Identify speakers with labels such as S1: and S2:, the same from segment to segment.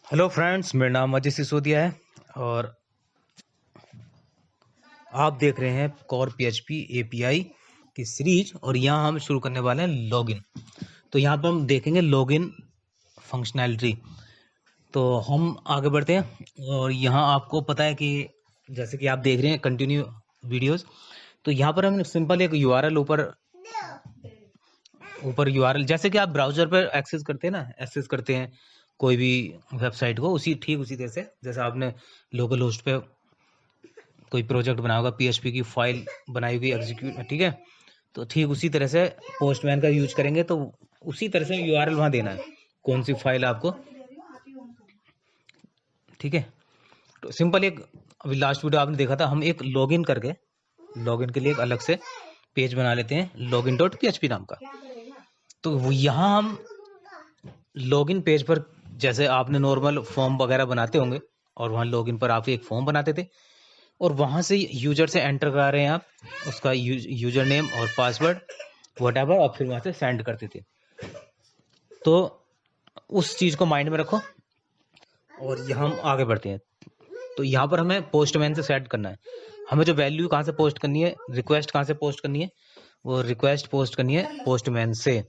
S1: Hello friends, मेरा नाम अजय सिसोदिया है और आप देख रहे हैं कोर पीएचपी एपीआई की सीरीज। और यहाँ हम शुरू करने वाले हैं लॉगिन। तो यहाँ पर हम देखेंगे लॉगिन फंक्शनैलिटी। तो हम आगे बढ़ते हैं और यहाँ आपको पता है कि जैसे कि आप देख रहे हैं कंटिन्यू वीडियोस। तो यहाँ पर हम सिंपल एक यूआरएल ऊपर यूआरएल, जैसे कि आप ब्राउजर पर एक्सेस करते हैं ना, एक्सेस करते हैं कोई भी वेबसाइट को, उसी तरह से जैसे आपने लोकल होस्ट पे कोई प्रोजेक्ट बनाया होगा, पीएचपी की फाइल बनाई होगी एग्जीक्यूट, ठीक है। तो ठीक उसी तरह से पोस्टमैन का यूज करेंगे। तो उसी तरह से यूआरएल वहां देना है, कौन सी फाइल आपको, ठीक है। तो सिंपल एक, अभी लास्ट वीडियो आपने देखा था, हम एक लॉगिन करके लॉगिन के लिए एक अलग से पेज बना लेते हैं लॉगिन डॉट पीएचपी नाम का। तो यहाँ हम लॉगिन पेज पर जैसे आपने नॉर्मल फॉर्म वगैरह बनाते होंगे और वहाँ लॉगिन पर आप एक फॉर्म बनाते थे और वहाँ से यूजर से एंटर करा रहे हैं आप उसका यूजर नेम और पासवर्ड व्हाटएवर, और फिर वहाँ से सेंड करते थे। तो उस चीज़ को माइंड में रखो और यहाँ हम आगे बढ़ते हैं। तो यहाँ पर हमें पोस्टमैन से सेट करना है। हमें जो वैल्यू कहाँ से पोस्ट करनी है, रिक्वेस्ट कहाँ से पोस्ट करनी है, वो रिक्वेस्ट पोस्ट करनी है पोस्टमैन से।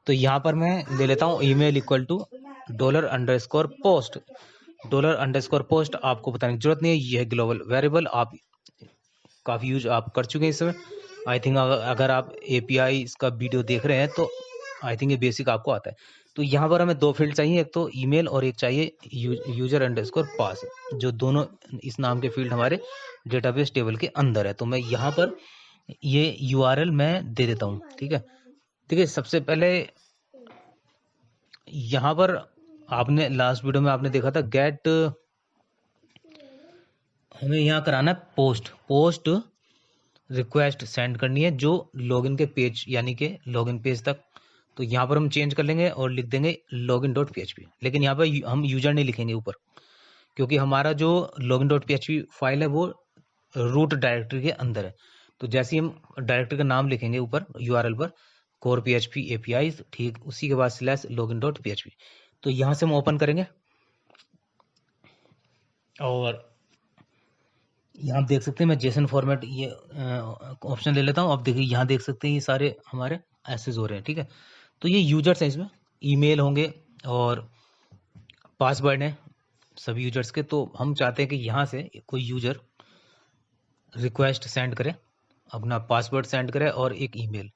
S1: तो यहाँ पर मैं ले लेता हूँ ईमेल इक्वल टू $_पोस्ट। $_ आपको बताने की जरूरत नहीं है, ये है ग्लोबल वेरिएबल। आप काफ़ी यूज आप कर चुके हैं इस समय। आई थिंक अगर आप एपीआई इसका वीडियो देख रहे हैं तो आई थिंक ये बेसिक आपको आता है। तो यहाँ पर हमें दो फील्ड चाहिए, एक तो ईमेल और एक चाहिए यूजर_पास, जो दोनों इस नाम के फील्ड हमारे डेटाबेस टेबल के अंदर है। तो मैं यहाँ पर ये यूआरएल मैं दे देता हूँ, ठीक है। ठीक है, सबसे पहले यहाँ पर आपने लास्ट वीडियो में आपने देखा था गेट, हमें यहाँ कराना है पोस्ट रिक्वेस्ट सेंड करनी है जो लॉगिन के पेज यानी कि लॉगिन पेज तक। तो यहाँ पर हम चेंज कर लेंगे और लिख देंगे लॉगिन डॉट पीएचपी, लेकिन यहाँ पर हम यूजर नहीं लिखेंगे ऊपर, क्योंकि हमारा जो लॉगिन डॉट पीएचपी फाइल है वो रूट डायरेक्टरी के अंदर है। तो जैसे ही हम डायरेक्टरी का नाम लिखेंगे ऊपर यूआरएल पर कोर पीएचपी एपीआई, ठीक उसी के बाद स्लैश लॉगिन डॉट पीएचपी। तो यहाँ से हम ओपन करेंगे और यहाँ आप देख सकते हैं मैं जेसन फॉर्मेट ये ऑप्शन ले लेता हूँ। अब देखिए यहाँ देख सकते हैं ये सारे हमारे एक्सेस हो रहे हैं, ठीक है। तो ये यूजर्स हैं, इसमें ईमेल होंगे और पासवर्ड है सभी यूजर्स के। तो हम चाहते हैं कि यहाँ से कोई यूजर रिक्वेस्ट सेंड करे, अपना पासवर्ड सेंड करे और एक ईमेल,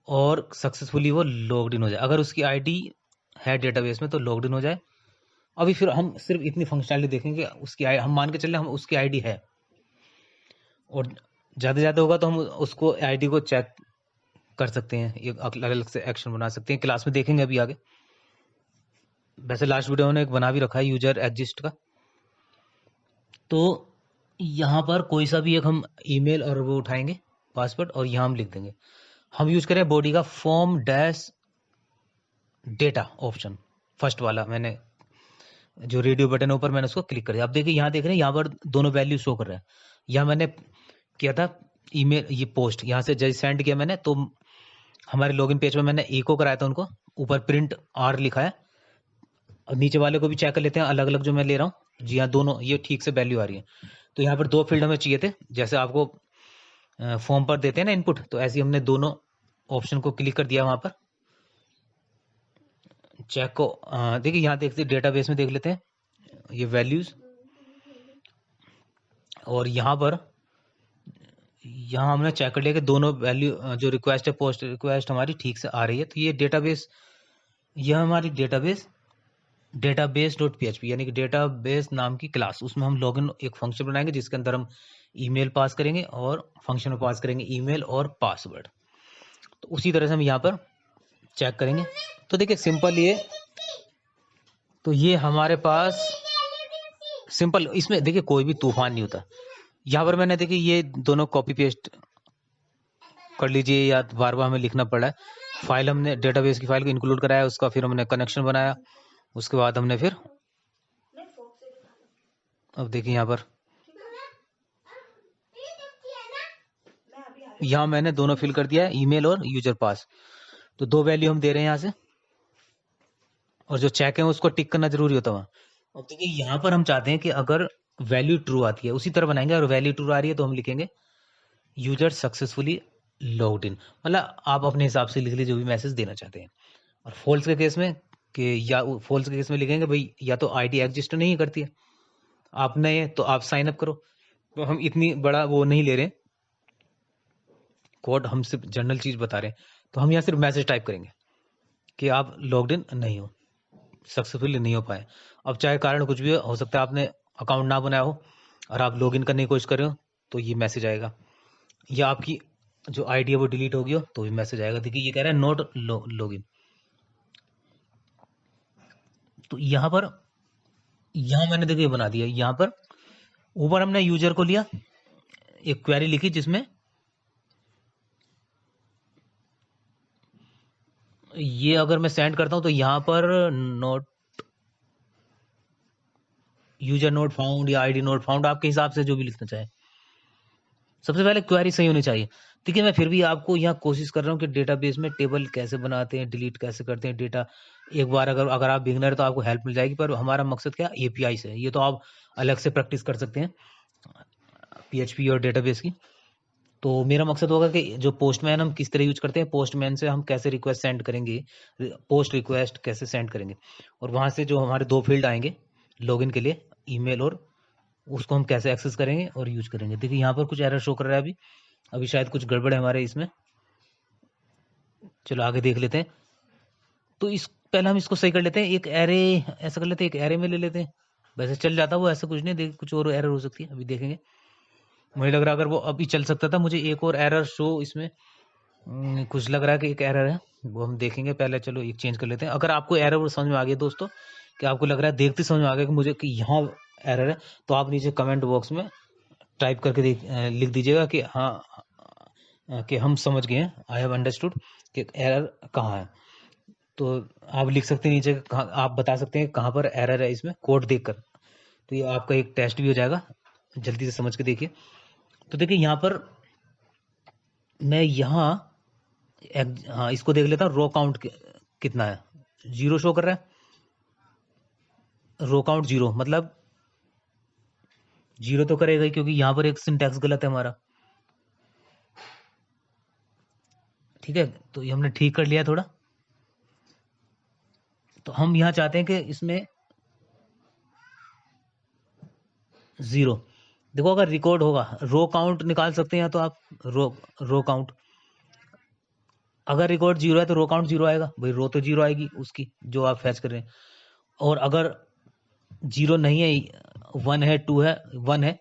S1: और सक्सेसफुली वो लॉग्ड इन हो जाए। अगर उसकी आईडी है डेटाबेस में तो लॉग्ड इन हो जाए। अभी फिर हम सिर्फ इतनी फंक्शनैलिटी देखेंगे, उसकी हम मान के चले हम उसकी आईडी है, और ज़्यादा ज़्यादा होगा तो हम उसको आईडी को चेक कर सकते हैं, एक अलग अलग से एक्शन बना सकते हैं, क्लास में देखेंगे अभी आगे। वैसे लास्ट वीडियो में एक बना भी रखा है यूजर एग्जिस्ट का। तो यहाँ पर कोई सा भी एक हम ईमेल और वो उठाएंगे पासवर्ड और यहाँ हम लिख देंगे। हम यूज करें बॉडी का form dash data option, first वाला मैंने जो रेडियो बटन है ऊपर मैंने उसको क्लिक कर दिया। आप देखिए यहाँ देख रहे हैं यहाँ पर दोनों वैल्यू शो कर रहा है। यहाँ मैंने किया था ईमेल, ये पोस्ट यहाँ से जैसे सेंड किया मैंने, तो हमारे लॉगिन पेज में मैंने इको कराया था उनको, ऊपर प्रिंट आर लिखा है। और नीचे वाले को भी चेक कर लेते हैं अलग अलग जो मैं ले रहा हूँ। जी हाँ, दोनों ये ठीक से वैल्यू आ रही है। तो यहाँ पर दो फील्ड हमें चाहिए थे, जैसे आपको फॉर्म पर देते हैं ना इनपुट, तो ऐसे ही हमने दोनों ऑप्शन को क्लिक कर दिया वहां पर चेक को। देखिए यहाँ देखते डेटाबेस में देख लेते हैं ये वैल्यूज, और यहाँ पर यहाँ हमने चेक कर लिया कि दोनों वैल्यू जो रिक्वेस्ट है पोस्ट रिक्वेस्ट हमारी ठीक से आ रही है। तो ये डेटाबेस, यह हमारी डेटाबेस डॉट पीएचपी यानी कि डेटाबेस नाम की क्लास, उसमें हम लॉगिन एक फंक्शन बनाएंगे जिसके अंदर हम ईमेल पास करेंगे और फंक्शन में पास करेंगे ईमेल और पासवर्ड। तो उसी तरह से हम यहाँ पर चेक करेंगे। तो देखिए सिंपल ये, तो ये हमारे पास सिंपल, इसमें देखिए कोई भी तूफान नहीं होता। यहाँ पर मैंने देखिए ये दोनों कॉपी पेस्ट कर लीजिए या बार बार हमें लिखना पड़ा है। फाइल हमने डेटाबेस की फाइल को इंक्लूड कराया, उसका फिर हमने कनेक्शन बनाया, उसके बाद हमने फिर अब देखिए यहाँ पर यहाँ मैंने दोनों फिल कर दिया है, ईमेल और यूजर पास। तो दो वैल्यू हम दे रहे हैं यहाँ से, और जो चेक है उसको टिक करना जरूरी होता है। अब देखिए यहाँ पर हम चाहते हैं कि अगर वैल्यू ट्रू आती है उसी तरह बनाएंगे, और वैल्यू ट्रू आ रही है तो हम लिखेंगे यूजर सक्सेसफुली लॉग्ड इन, मतलब आप अपने हिसाब से लिख लीजिए जो भी मैसेज देना चाहते हैं। और फॉल्स के केस में कि या फॉल्स के केस में लिखेंगे भाई या तो आईडी एग्जिस्ट नहीं करती है, आप नए हैं तो आप साइन अप करो। तो हम इतनी बड़ा वो नहीं ले रहे हैं कोड, हम सिर्फ जनरल चीज बता रहे हैं। तो हम यहाँ सिर्फ मैसेज टाइप करेंगे कि आप लॉग्ड इन नहीं हो, सक्सेसफुली नहीं हो पाए। अब चाहे कारण कुछ भी हो सकता है आपने अकाउंट ना बनाया हो और आप लॉगिन करने की कोशिश कर रहे हो तो ये मैसेज आएगा, या आपकी जो आईडी है वो डिलीट हो गई हो तो भी मैसेज आएगा। देखिए ये कह रहा है नॉट लॉगिन। तो यहाँ मैंने देखिए बना दिया, यहाँ पर ऊपर हमने यूजर को लिया, एक क्वेरी लिखी जिसमें ये अगर मैं सेंड करता हूं तो यहाँ पर नोट यूजर नोट फाउंड या आईडी नोट फाउंड, आपके हिसाब से जो भी लिखना चाहे। सबसे पहले क्वेरी सही होनी चाहिए। देखिए मैं फिर भी आपको यहाँ कोशिश कर रहा हूँ कि डेटाबेस में टेबल कैसे बनाते हैं, डिलीट कैसे करते हैं डेटा। एक बार अगर आप बिगनर है तो आपको हेल्प मिल जाएगी, पर हमारा मकसद क्या, एपीआई से। ये तो आप अलग से प्रैक्टिस कर सकते हैं पीएचपी और डेटाबेस की। तो मेरा मकसद होगा कि जो पोस्टमैन हम किस तरह यूज करते हैं, पोस्टमैन से हम कैसे रिक्वेस्ट सेंड करेंगे, पोस्ट रिक्वेस्ट कैसे सेंड करेंगे, और वहां से जो हमारे दो फील्ड आएंगे लॉगिन के लिए, ईमेल, और उसको हम कैसे एक्सेस करेंगे और यूज करेंगे। देखिए यहाँ पर कुछ एरर शो कर रहा है अभी शायद कुछ गड़बड़ है हमारे इसमें। चलो आगे देख लेते हैं। तो इस पहले हम इसको सही कर लेते हैं, एक एरे ऐसा कर लेते हैं, एक एरे में ले लेते हैं। वैसे चल जाता वो, ऐसा कुछ नहीं, देख कुछ और एरर हो सकती है, अभी देखेंगे। मुझे लग रहा है अगर वो अभी चल सकता था, मुझे एक और एरर शो इसमें कुछ लग रहा है कि एक एरर है, वो हम देखेंगे। पहले चलो एक चेंज कर लेते हैं। अगर आपको एरर समझ में आ गया दोस्तों, कि आपको लग रहा है देखते समझ में आ गया कि मुझे कि यहाँ एरर है, तो आप नीचे कमेंट बॉक्स में टाइप करके लिख दीजिएगा कि हाँ, कि हम समझ गए हैं, आई हैव अंडरस्टूड कि एरर कहाँ है। तो आप लिख सकते हैं नीचे, आप बता सकते हैं कहाँ पर एरर है इसमें कोड देखकर। तो ये आपका एक टेस्ट भी हो जाएगा, जल्दी से समझ के देखिए। तो देखिए यहाँ पर मैं यहाँ हाँ इसको देख लेता हूँ, रो काउंट कितना है, 0 शो कर रहा है। रो काउंट 0 मतलब 0 तो करेगा ही, क्योंकि यहाँ पर एक सिंटैक्स गलत है हमारा। ठीक है, तो ये हमने ठीक कर लिया थोड़ा। तो हम यहाँ चाहते हैं कि इसमें 0, देखो अगर रिकॉर्ड होगा, रो काउंट निकाल सकते हैं, तो आप रो काउंट, अगर रिकॉर्ड 0 है तो रो काउंट 0 आएगा भाई, रो तो 0 आएगी उसकी जो आप फैच कर रहे हैं। और अगर 0 नहीं है, 1 है, 2 है, 1 है,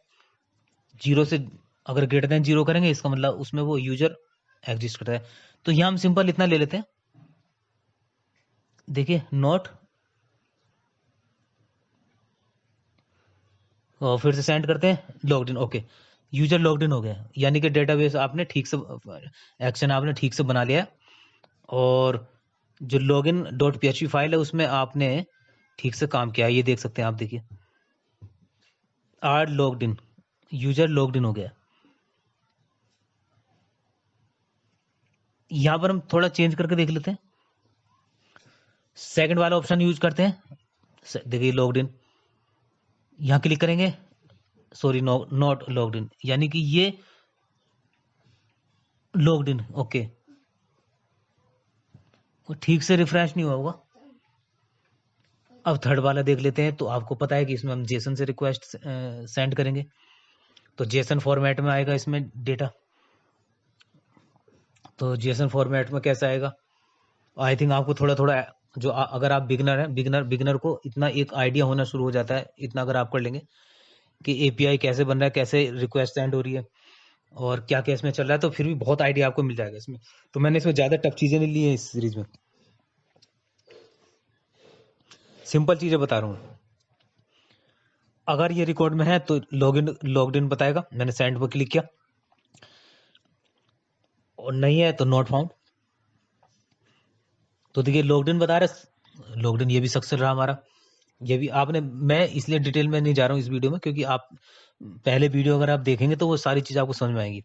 S1: 0 से अगर ग्रेटर देन 0 करेंगे, इसका मतलब उसमें वो यूजर एग्जिस्ट करता है। तो यहाँ हम सिंपल इतना ले लेते हैं, देखिए नोट, और फिर से सेंड करते हैं logged in. Okay, user logged in हो गया, यानी कि डेटाबेस आपने ठीक से, एक्शन आपने ठीक से बना लिया। और जो लॉगिन डॉट पीएचपी फाइल है उसमें आपने ठीक से काम किया, ये देख सकते हैं आप। देखिए are logged in, user logged in हो गया। यहां पर हम थोड़ा चेंज करके देख लेते हैं, सेकंड वाला ऑप्शन यूज करते हैं। देखिए लॉग्ड इन, यहां क्लिक करेंगे, सॉरी नॉट लॉग्ड इन, यानी कि ये लॉग्ड इन। ओके, ठीक से रिफ्रेश नहीं हुआ होगा। अब थर्ड वाला देख लेते हैं। तो आपको पता है कि इसमें हम जेसन से रिक्वेस्ट सेंड करेंगे, तो जेसन फॉर्मेट में आएगा इसमें डेटा। तो जेसन फॉर्मेट में कैसा आएगा, आई थिंक आपको थोड़ा थोड़ा जो अगर आप बिगनर हैं, बिगनर को इतना एक आइडिया होना शुरू हो जाता है, इतना अगर आप कर लेंगे कि एपीआई कैसे बन रहा है, कैसे रिक्वेस्ट सेंड हो रही है, और क्या क्या इसमें चल रहा है, तो फिर भी बहुत आइडिया आपको मिल जाएगा इसमें। तो मैंने इसमें ज्यादा टफ चीजें नहीं ली है इस सीरीज में, सिंपल चीजें बता रहा हूँ। अगर ये रिकॉर्ड में है तो लॉग्ड इन बताएगा, मैंने सेंड पर क्लिक किया, और नहीं है तो नॉट फाउंड। तो देखिए लॉग्ड इन बता रहे, लॉग्ड इन ये भी सक्सेस रहा हमारा। ये भी आपने, मैं इसलिए डिटेल में नहीं जा रहा हूँ इस वीडियो में, क्योंकि आप पहले वीडियो अगर आप देखेंगे तो वो सारी चीज आपको समझ में आएगी।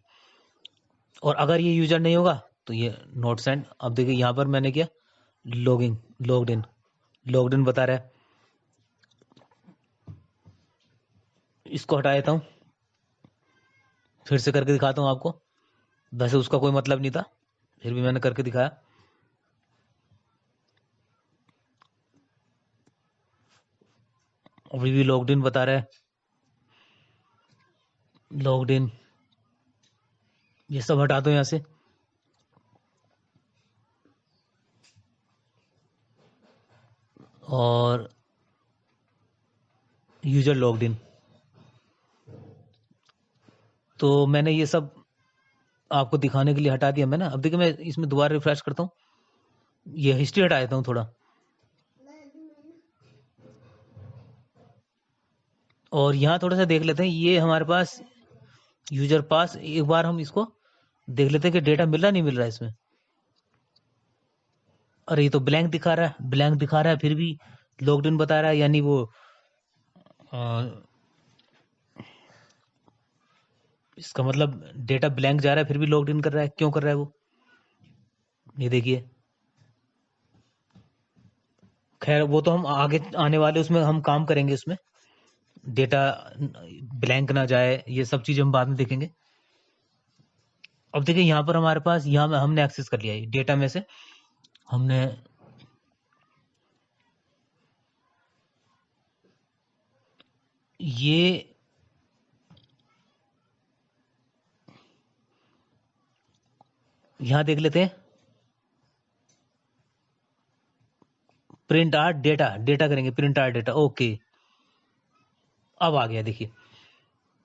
S1: और अगर ये यूजर नहीं होगा तो ये नोट सेंड। अब देखिए यहाँ पर मैंने किया लॉगिंग, लॉग्ड इन बता रहा है। इसको हटा देता हूँ, फिर से करके दिखाता हूँ आपको। वैसे उसका कोई मतलब नहीं था, फिर भी मैंने करके दिखाया। अभी भी लॉग्ड इन बता रहा है, लॉग्ड इन। ये सब हटा दो यहाँ से। और यूजर लॉग्ड इन, तो मैंने ये सब आपको दिखाने के लिए हटा दिया मैंने। अब देखिए मैं इसमें दोबारा रिफ्रेश करता हूँ, ये हिस्ट्री हटा देता हूँ थोड़ा, और यहाँ थोड़ा सा देख लेते हैं। ये हमारे पास यूजर पास, एक बार हम इसको देख लेते हैं कि डेटा मिल रहा नहीं मिल रहा है इसमें। अरे ये तो ब्लैंक दिखा रहा है, ब्लैंक दिखा रहा है, फिर भी लॉग्ड इन बता रहा है, यानी वो इसका मतलब डेटा ब्लैंक जा रहा है फिर भी लॉग्ड इन कर रहा है। क्यों कर रहा है वो, ये देखिए। खैर वो तो हम आगे आने वाले उसमें हम काम करेंगे, उसमें डेटा ब्लैंक ना जाए, ये सब चीजें हम बाद में देखेंगे। अब देखिए यहाँ पर हमारे पास, यहाँ में हमने एक्सेस कर लिया है डेटा में से, हमने ये यहाँ देख लेते हैं, प्रिंट आर्ट डेटा, डेटा करेंगे प्रिंट आर्ट डेटा। ओके, अब आ गया देखिए।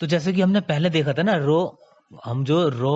S1: तो जैसे कि हमने पहले देखा था ना, रो, हम जो रो